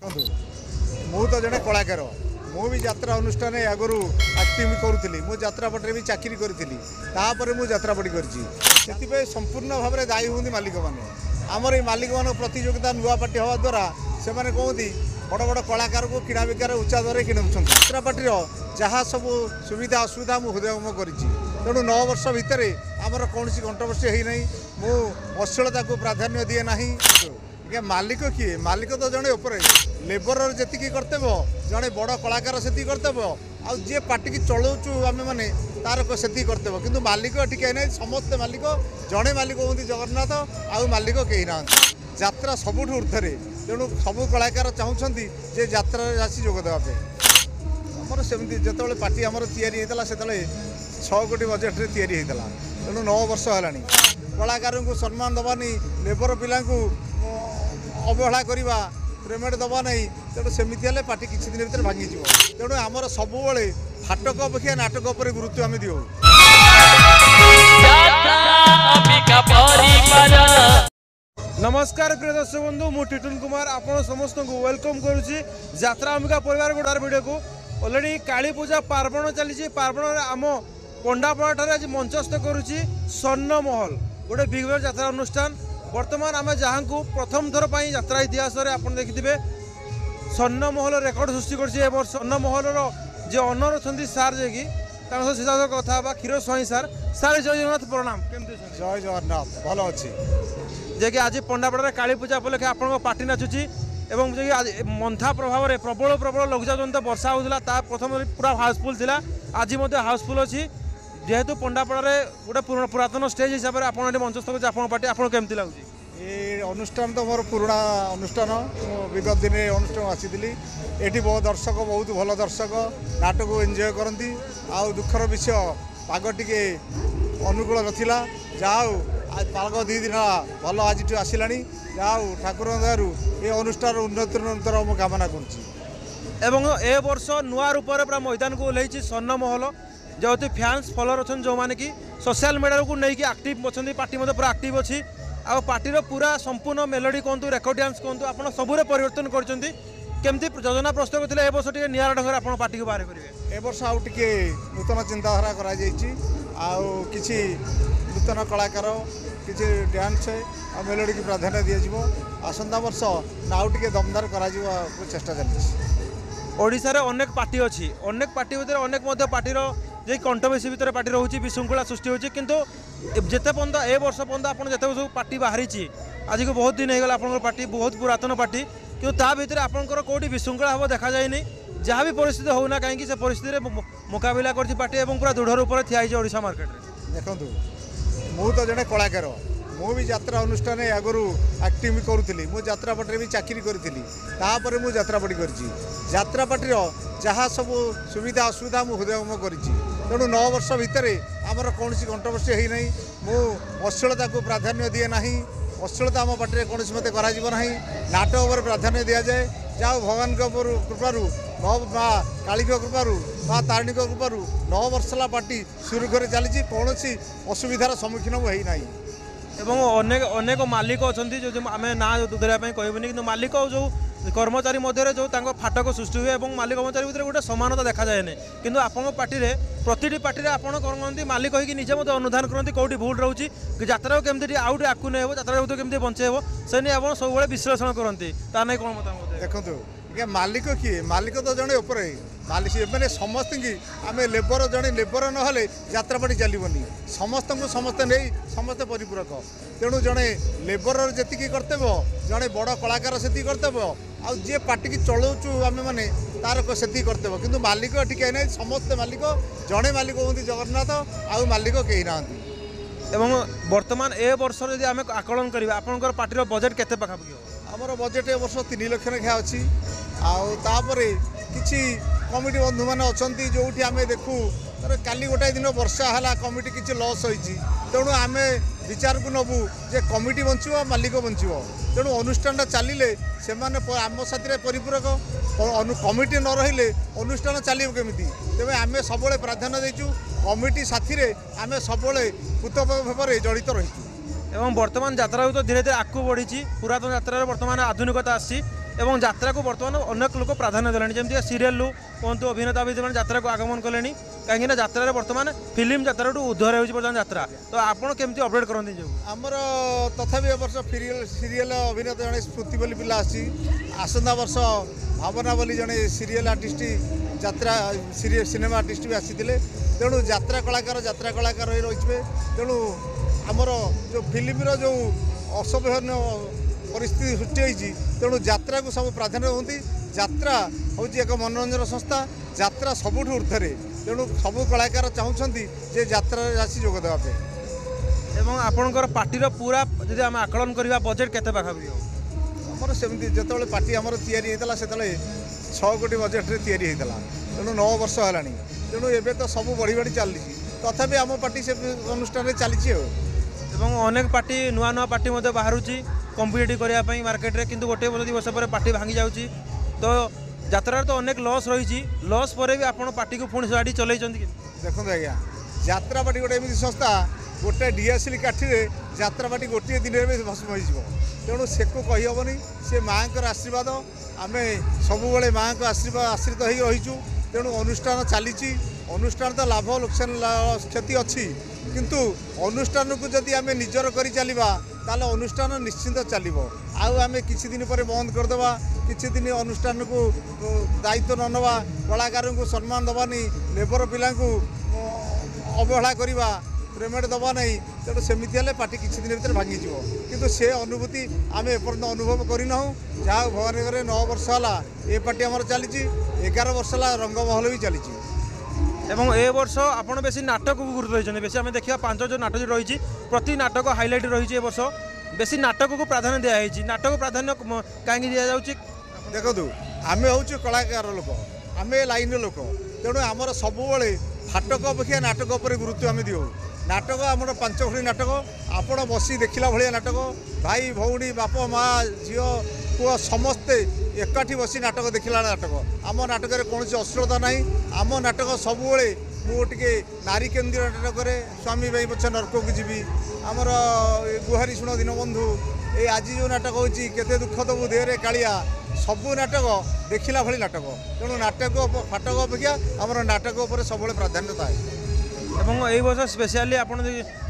मु तो जड़े कलाकार मु भी यात्रा अनुष्ठान आगु आक्टिंग करूली मु यात्रापटे भी चाकरी करी मु यात्रापटी कर संपूर्ण भाव में दायी हूँ मालिक मैंने आमर ये मालिक मान प्रतियोगिता नुआ पार्टी हवा द्वारा से कहती बड़ बड़ कलाकार को किणा बिकार उच्चा दर किणुंट यात्रापाटी जहाँ सब सुविधा असुविधा मुझे हृदयंगम कर तेणु 9 वर्ष भितर आमर कौन कंट्रोवर्सी है मु अश्लीलता को प्राधान्य दिए ना मालिक किए मालिक तो जड़े उपर लेबर जी कर्तव्य जड़े बड़ कलाकार से कर्तव्य आउ जी पार्टी की चलाऊँ आम मैंने तार से कर्तव्य किंतु मालिक टिके ना समस्ते मालिक जड़े मालिक हूँ जगन्नाथ आउ मालिक कहीं ना यात्रा सबुठ ऊर्धे तेणु सबू कलाकार चाहते जे यात्रा आसी जोगदेवाई आमर सेमती जो पार्टी आमर या से 6 कोटी बजेट रे तैयारी होता तेणु 9 वर्ष है कलाकार को सम्मान दबानी लेबर पिला अवहेला करवा पेमेंट दबा नहीं तेणु सेमती हेल्ले पार्टी किसी दिन भर भांगी तेणु आमर सब फाटक अपेक्षा नाटक पर गुरुत्व आम दिउ। नमस्कार प्रिय दर्शक बंधु मु टिटुन कुमार आपण समस्त को वेलकम करुच्ची यात्रा अंबिका परिवार गोटार वीडियो को ऑलरेडी काली पूजा पार्वण चली पार्वण आम पंडापड़ा आज मंचस्थ करुच्ची स्वर्ण महल गोटे बिग बॉस यात्रा अनुष्ठान वर्तमान आम जहाँ को प्रथम थर पर यात्रा इतिहास आप देखिथे स्वर्ण महल रेकर्ड सृष्टि कर स्वर्ण महल जे ऑनर अच्छा सार जे कि सीधा कथा क्षीर स्वाई सार सार जय जगन्नाथ प्रणाम केमती जय जगन्नाथ भल अच्छी जे कि आज पंडापड़ा काली पूजा उपलक्षे आपण पार्टी नाचुची एवं जे आज मंथा प्रभाव में प्रबल प्रबल लघुचाप जनित वर्षा होता प्रथम पूरा हाउसफुल थिला आज हाउसफुल अच्छी जेहेतु पंडापड़ा गोटे पुरातन स्टेज हिसाब से आप मंचस्थ कर पार्टी आपको केमती लगुच ये अनुष्ठान तो मोर पुराणा अनुष्ठान विगत दिन अनुष्ठान आसी ये बहुत दर्शक बहुत भल दर्शक नाटक को एंजॉय करती आउ दुखर विषय पाग टिके अनुकूल नाला जाऊ आज पाग 2 दिन भल आज आसला जाऊ ठाकुर दयारू ये अनुष्ठान उन्नतर मु कामना कर ए वर्ष नुआ रूप पूरा मैदान को ओह्लैछि स्वर्ण महल जेहेतु फैंस फॉलोअर अच्छा जो मैंने कि सोशल मीडिया को लेकिन आक्टिव अच्छा पार्टी पूरा आक्टिव अच्छी आ पार्टीर पूरा संपूर्ण मेलोडी कहतु रेकर्ड डांस कहतु आप सबुरे परिवर्तन करमती योजना प्रस्तुत करते ए वर्ष टे निरा ढंग आप पार्टी को बाहर करेंगे ए वर्ष आउ टे नूतन चिंताधारा किसी नूतन कलाकार किसी डांस आ मेलोडी की प्राधान्य दिज्व आसंता वर्ष आउ टे दमदार कर चेष्टा चलती ओडिशा रे अनेक पार्टी अच्छी अनेक पार्टी भितर अनेक पार्टीर जे कंट्रोवर्सी भितर पार्टी रोचे विशृंखला सृष्टि होती किंतु जिते पर्यंत ए वर्ष पर्यंत आप जिते सब पार्टी बाहरी आज को बहुत दिन होगा आप पार्टी बहुत पुरातन पार्टी कि भितर आपंकर कौटी विशृंखला हम देखा जाए जहाँ भी परिस्थिति होना कहीं से परिस्थिति मुकाबला कर पार्टी और पूरा दृढ़ रूप से ठिया ओडिशा मार्केट में देखो मु तो जड़े कलाकार मु भी यात्रा अनुष्ठान आगु आक्टिंग करूली मु यात्रापटे भी चाकरी करी मु यात्रापटी कर यात्रापाटी जहाँ सब सुविधा असुविधा मुझे हृदयंगम कर तेणु 9 वर्ष भितर आमर कौन कंट्रोवर्सी है नहीं मु अश्लीलता को प्राधान्य दिए ना अश्लीलता आम पार्टी कौन मत कर नाटक पर प्राधान्य दि जाए जाओ भगवान कृपार माँ काली कृपार माँ तारिणी कृपार 9 वर्ष पार्टी सुरुखुरे चली कौन असुविधार सम्मुखीन मुझे ना एवं अनेक अनेक मालिक अच्छा जो आम ना धरवाई कहबनी कि मालिक जो कर्मचारी मध्य जो फाटक सृष्टि हुए और मालिक कर्मचारी भितर गोटे समानता देखा जाए नहीं किंतु आपण पार्टी प्रति पार्टी आपड़ करते मालिक होगी निजे मत अनुधान करते कौटी भूल रोचे यात्रा को केमती आउट आगू नहीं यात्रा को केमती बंचेब से नहीं आप सब विश्लेषण करते ताकि कौन मत देखो मालिक किए मालिक तो जड़े उपर मालिक मैंने समस्त की आम लेबर जड़े लेबर ना यात्रापाटी चलनी समस्त को समस्ते नहीं समस्ते परिपूरक तेणु जड़े लेबर जी कर्तव्य जड़े बड़ कलाकार से कर्तव्य आउ जी पार्टी की चलाऊँ आम मैंने तार से कर्तव्य किंतु मालिक टिके ना समस्ते मालिक जड़े मालिक हूँ जगन्नाथ आउ मालिक कहीं ना एवं वर्तमान ए वर्ष जब आम आकलन करवा आपंकर पार्टी बजेट केते पाखापाखि आमर बजेट ए वर्ष 3 लाख लेखा अच्छी आउे किसी कमिटी बंधु मैंने अच्छा जो आम देखू काली गोटाए दिन वर्षा है कमिटी किसी लस होती तेणु आम विचार को नबू जे कमिटी बंचो मालिक बंचो तेणु अनुष्ठान चलिले से आम साथी परिपूरक कमिटी न रही अनुष्ठान चलो केमी तेज आम सब प्राधान्य देचु कमिटी साथी आम सब पूत भाव जड़ित रही एवं वर्तमान यात्रा तो धीरे धीरे आगू बढ़ी पुरातन यात्रा वर्तमान आधुनिकता आसी ଏବଂ ଯାତ୍ରାକୁ ବର୍ତ୍ତମାନ ଅନେକ ଲୋକ ପ୍ରାଧାନ୍ୟ ଦେଲେଣି ଯେମିତିକା ସିରିଏଲ୍ରୁ କୁହନ୍ତୁ ଅଭିନେତା ଅଭିନେତ୍ରୀମାନେ ଯାତ୍ରାକୁ ଆଗମନ କଲେଣି କାହିଁକିନା ଯାତ୍ରାରେ ବର୍ତ୍ତମାନ ଫିଲ୍ମ ଯାତ୍ରାଠୁ ଉଦ୍ଧାର ହେଉଛି ବର୍ତ୍ତମାନ ଯାତ୍ରା ତ ଆପଣ କେମିତି ଅପଡେଟ୍ କରନ୍ତି ନିଜକୁ ଆମର ତଥାପି ଏ ବର୍ଷ ସିରିଏଲ୍ ଅଭିନେତା ଜଣେ ସ୍ମୃତି ବୋଲି ପିଲା ଆସିଛି ଆସନ୍ତା ବର୍ଷ ଭାବନା ବୋଲି ଜଣେ ସିରିଏଲ୍ ଆର୍ଟିଷ୍ଟ ଯାତ୍ରା ସିନେମା ଆର୍ଟିଷ୍ଟ ବି ଆସିଥିଲେ ତେଣୁ ଯାତ୍ରା କଳାକାର ହୋଇ ରହିଥିବେ ତେଣୁ ଆମର ଯେଉଁ ଫିଲ୍ମର ଯେଉଁ ଅସାଧାରଣ ପରିସ୍ଥିତି ସୃଷ୍ଟି ହୋଇଛି ତେଣୁ ଯାତ୍ରାକୁ ସବୁ ପ୍ରାଧାନ୍ୟ ହୁଅନ୍ତି ଯାତ୍ରା ହେଉଛି ଏକ ମନୋରଞ୍ଜନ ସଂସ୍ଥା ଯାତ୍ରା ସବୁଠୁ ଉର୍ଦ୍ଧ୍ୱରେ ତେଣୁ ସବୁ କଳାକାର ଚାହୁଁଛନ୍ତି ଯେ ଯାତ୍ରାରେ ଆସି ଯୋଗ ଦେବା ପାଇଁ ଏବଂ ଆପଣଙ୍କର ପାର୍ଟିର ପୁରା ଯଦି ଆମେ ଆକଳନ କରିବା ବଜେଟ୍ କେତେ ପାଖାପାଖି ହେବ ଆମର ସେମିତି ଯେତେବେଳେ ପାର୍ଟି ଆମର ତିଆରି ହେଇଥିଲା ସେତେବେଳେ 6 କୋଟି ବଜେଟ୍ରେ ତିଆରି ହେଇଥିଲା ତେଣୁ 9 ବର୍ଷ ହେଲାଣି ତେଣୁ ଏବେ ତ ସବୁ ବଢ଼ି ବଢ଼ି ଚାଲିଛି ତଥାପି ଆମ ପାର୍ଟି ସେ ଅନୁଷ୍ଠାନରେ ଚାଲିଛି ଆଉ ଏବଂ ଅନେକ ପାର୍ଟି ନୂଆ ନୂଆ ପାର୍ଟି ମଧ୍ୟ ବାହାରୁଛି କମ୍ପିଟିଟିଭ୍ କରିବା ପାଇଁ ମାର୍କେଟରେ କିନ୍ତୁ ଗୋଟିଏ ଦୁଇ ବର୍ଷ ପରେ ପାର୍ଟି ଭାଙ୍ଗି ଯାଉଛି ତ ଯାତ୍ରାରେ ତ ଅନେକ ଲସ୍ ରହିଛି ଲସ୍ ପରେ ବି ଆପଣ ପାର୍ଟିକୁ ପୁଣି ଗାଡ଼ି ଚଲେଇଛନ୍ତି ଦେଖନ୍ତୁ ଆଜ୍ଞା ଯାତ୍ରା ପାର୍ଟି ଗୋଟେ ଏମିତି ସଂସ୍ଥା ଗୋଟେ ଡିଆସିଲି କାଠିରେ ଯାତ୍ରା ପାର୍ଟି ଗୋଟିଏ ଦିନରେ ବି ଭସ୍ମ ହୋଇଯିବ ତେଣୁ ସେକୁ କହିହେବନି ସେ ମାଆଙ୍କର ଆଶୀର୍ବାଦ ଆମେ ସବୁବେଳେ ମାଆଙ୍କ ଆଶ୍ରିତ ହୋଇ ରହିଛୁ ତେଣୁ ଅନୁଷ୍ଠାନ ଚାଲିଛି ଅନୁଷ୍ଠାନ ତ ଲାଭ ଲୋକସାନ କ୍ଷତି ଅଛି କିନ୍ତୁ ଅନୁଷ୍ଠାନକୁ ଯଦି ଆମେ ନିଜର କରି ଚାଲିବା ତାହେଲେ ଅନୁଷ୍ଠାନ ନିଶ୍ଚିନ୍ତ ଚାଲିବ ଆଉ ଆମେ କିଛି ଦିନ ପରେ ବନ୍ଦ କରିଦେବା କିଛି ଦିନ ଅନୁଷ୍ଠାନକୁ ଦାୟିତ୍ୱ ନ ନେବା କଳାକାରଙ୍କୁ ସମ୍ମାନ ଦେବାନି ଲେବର ପିଲାଙ୍କୁ ଅବହେଳା କରିବା ପେମେଣ୍ଟ ଦେବା ନାହିଁ ତେଣୁ ସେମିତି ହେଲେ ପାର୍ଟି କିଛି ଦିନ ଭିତରେ ଭାଙ୍ଗିଯିବ କିନ୍ତୁ ସେ ଅନୁଭୂତି ଆମେ ଏପର୍ଯ୍ୟନ୍ତ ଅନୁଭବ କରିନାହୁଁ ଯାହା ଭବାନୀନଗରରେ 9 ବର୍ଷ ହେଲା ଏ ପାର୍ଟି ଆମର ଚାଲିଛି 11 ବର୍ଷ ହେଲା ରଙ୍ଗମହଲ ବି ଚାଲିଛି ଏବଂ ଏ ବର୍ଷ ଆପଣ ବେଶୀ ନାଟକକୁ ଗୁରୁତ୍ୱ ଦେଇଛନ୍ତି ବେଶୀ ଆମେ ଦେଖିବା 5 ଯେଉଁ ନାଟକ ରହିଛି ପ୍ରତି ନାଟକ ହାଇଲାଇଟ୍ ରହିଛି ଏ ବର୍ଷ ବେଶୀ ନାଟକକୁ ପ୍ରାଧାନ୍ୟ ଦିଆଯାଇଛି ନାଟକ ପ୍ରାଧାନ୍ୟ କାହିଁକି ଦିଆଯାଉଛି ଦେଖନ୍ତୁ ଆମେ ହେଉଛୁ କଳାକାର ଲୋକ ଆମେ ଲାଇନ୍ର ଲୋକ ତେଣୁ ଆମର ସବୁବେଳେ ନାଟକ ଅପେକ୍ଷା ନାଟକ ଉପରେ ଗୁରୁତ୍ୱ ଆମେ ଦେଉ ନାଟକ ଆମର 5 ଖଣ୍ଡି ନାଟକ ଆପଣ ବସି ଦେଖିଲା ଭଳିଆ ନାଟକ ଭାଇ ଭଉଣୀ ବାପ ମା ଝିଅ ପୁଅ ସମସ୍ତେ ଏକାଠି ବସି ନାଟକ ଦେଖିଲା ନାଟକ ଆମ ନାଟକରେ କୌଣସି ଅଶ୍ଳୀଳତା ନାହିଁ ଆମ ନାଟକ ସବୁବେଳେ ମୁଁ ଟିକେ ନାରୀ କେନ୍ଦ୍ରୀୟ ନାଟକରେ ସ୍ୱାମୀ ଭାଇ ପଛେ ନର୍କକୁ ଯିବି ଆମର ଗୁହାରି ଶୁଣ ଦୀନବନ୍ଧୁ এই ଆଜି ଯେଉଁ ନାଟକ ହେଉଛି କେତେ ଦୁଃଖ ଦେବୁ ଦେହରେ କାଳିଆ ସବୁ ନାଟକ ଦେଖିଲା ଭଳି ନାଟକ ତେଣୁ ନାଟକ ଫାଟକ ଅପେକ୍ଷା ଆମର ନାଟକ ଉପରେ ସବୁବେଳେ ପ୍ରାଧାନ୍ୟ ଥାଏ এবং এই বছর স্পেশালি আপনার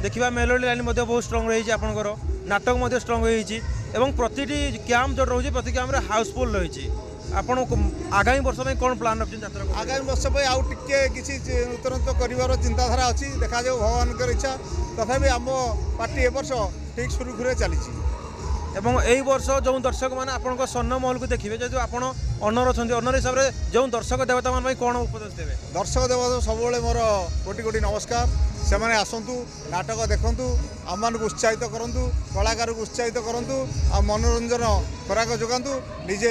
দেখা মেলোডি লাইন বহু স্ট্রং রয়েছে আপনার নাটক স্ট্রং হয়েছি এবং প্রতিটি ক্যাম্প যে রয়েছে প্রতি ক্যাম্পে হাউসফুল রয়েছে আপনার আগামী বর্ষ কোণ প্লান রাখছেন যাত্রা আগামী বর্ষ আউ টিকে কিছু নূতনত্ব করিবার চিন্তাধারা আছে দেখা যাও ভগবানଙ୍କର ইচ্ছা তথাপি আম পার্টি এ বর্ষ ঠিক সুরুখুরে চালিছি এবং এই বর্ষ যে দর্শক মানে আপনার স্বর্ণমহলকে দেখবে যেহেতু আপনার অনর অনেক অনর হিসাবে যে দর্শক দেবতা মান কোণ উপদেশ দেবে দর্শক দেবতা সবুলে মোর কোটি কোটি নমস্কার সেমানে আসন্তু নাটক দেখন্তু আমমানকু উৎসাহিত করন্তু কলাকারকু উৎসাহিত করন্তু আর মনোরঞ্জন খোরাক যোগান্তু নিজে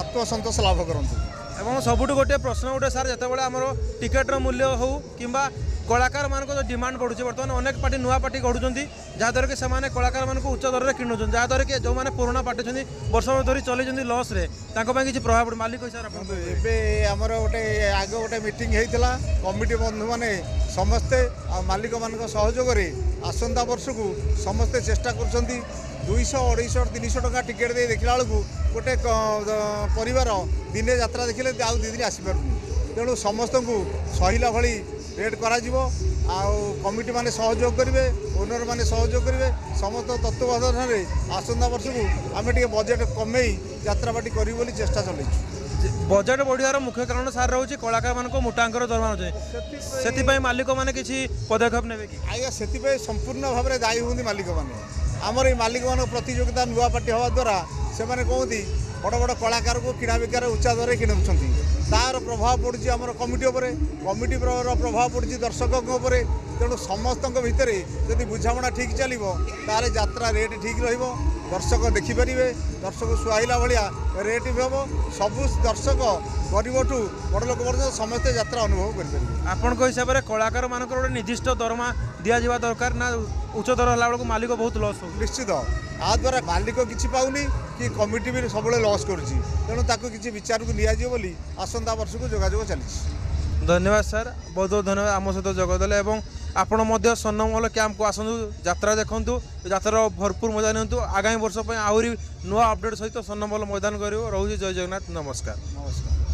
আত্মসন্তোষ লাভ করন্তু এবং সবুঠু গোটে প্রশ্ন উঠে স্যার যেতবে আমার টিকেটর মূল্য হোক কিংবা কলাকার মান ডিমান্ড বড়ুছে বর্তমানে অনেক পার্টি নূয়া পার্টি গড়ুচ্ছেন যাদ্ୱାରା কি ସେମାନେ কলাকার মানুষ উচ্চ দরের কিণুচ্ছেন যাদ্ୱାରା কি যে পুরোনা পার্টি অনেক বর্ষ ধরি চলাইছেন লস্রে তাঁর কিছু প্রভাব পড়ে মালিক হিসাবে আপনার ଏବେ ଆମର ଗୋଟେ ଆଗ ଗୋଟେ ମିଟିଂ ହେଇଥିଲା କମିଟି ବନ୍ଧୁମାନେ ସମସ୍ତେ ଆଉ ମାଲିକମାନଙ୍କ ସହଯୋଗରେ ଆସନ୍ତା ବର୍ଷକୁ ସମସ୍ତେ ଚେଷ୍ଟା କରୁଛନ୍ତି 200 250 300 ଟଙ୍କା ଟିକେଟ୍ ଦେଇ ଦେଖିଲା ବେଳକୁ ଗୋଟେ ପରିବାର ଦିନେ ଯାତ୍ରା ଦେଖିଲେ ଆଉ 2 ଦିନ ଆସିପାରୁନି ତେଣୁ ସମସ୍ତଙ୍କୁ ସହିଲା ଭଳି ରେଟ୍ କରାଯିବ ଆଉ କମିଟି ମାନେ ସହଯୋଗ କରିବେ ଓନର ମାନେ ସହଯୋଗ କରିବେ ସମସ୍ତ ତତ୍ତ୍ୱାବଧାନରେ ଆସନ୍ତା ବର୍ଷକୁ ଆମେ ଟିକେ ବଜେଟ୍ କମେଇ ଯାତ୍ରାପାଟି କରିବୁ ବୋଲି ଚେଷ୍ଟା ଚଲେଇଛୁ बजेट बढ़ियार मुख्य कारण सार रोचे कलाकार मान मोटांकर दरमा से मालिक मैंने किसी पदक्षेप ने आज्ञा से संपूर्ण भाव में दायी हूँ मालिक मैंने आमर ये मालिक मान प्रतियोगिता नुआ पार्टी हवा द्वारा से कहती बड़ बड़ कलाकार को किणा बिकार उच्चा दर किणुंट तार प्रभाव पड़ी आम कमिटी प्रभाव पड़ी दर्शकों तेणु समस्त भितर जदि बुझाणा ठीक चलो तार यात्रा रेट ठीक दर्शक देखिपारे दर्शक सुहाइला भाया रेट भी हम सबू दर्शक गरीबठू बड़ लोक पर्यटन समस्ते यात्रा अनुभव करेंगे आपण हिसाब से कलाकार मान गोटे निर्दिष्ट दरमा दि जा दरकार ना उच्च दर है बेलू मालिक बहुत लस हो निश्चित आ द्वारा मालिक किसी पाऊनी कि कमिटी भी सब लस करुँच तेणु ताकू किसी विचार को निजी आसंता वर्ष को जोगाजोग चली धन्यवाद सर बहुत बहुत धन्यवाद आम सहित जोगदेले ଆପଣ ମଧ୍ୟ ସ୍ୱର୍ଣ୍ଣମହଲ କ୍ୟାମ୍ପକୁ ଆସନ୍ତୁ, ଯାତ୍ରା ଦେଖନ୍ତୁ, ଯାତ୍ରାର ଭରପୁର ମଜା ନିଅନ୍ତୁ। ଆଗାମୀ ବର୍ଷ ପାଇଁ ଆହୁରି ନୂଆ ଅପଡେଟ୍ ସହିତ ସ୍ୱର୍ଣ୍ଣମହଲ ମଇଦାନ କରିବ। ରହୁଛି, ଜୟ ଜଗନ୍ନାଥ, ନମସ୍କାର। ନମସ୍କାର।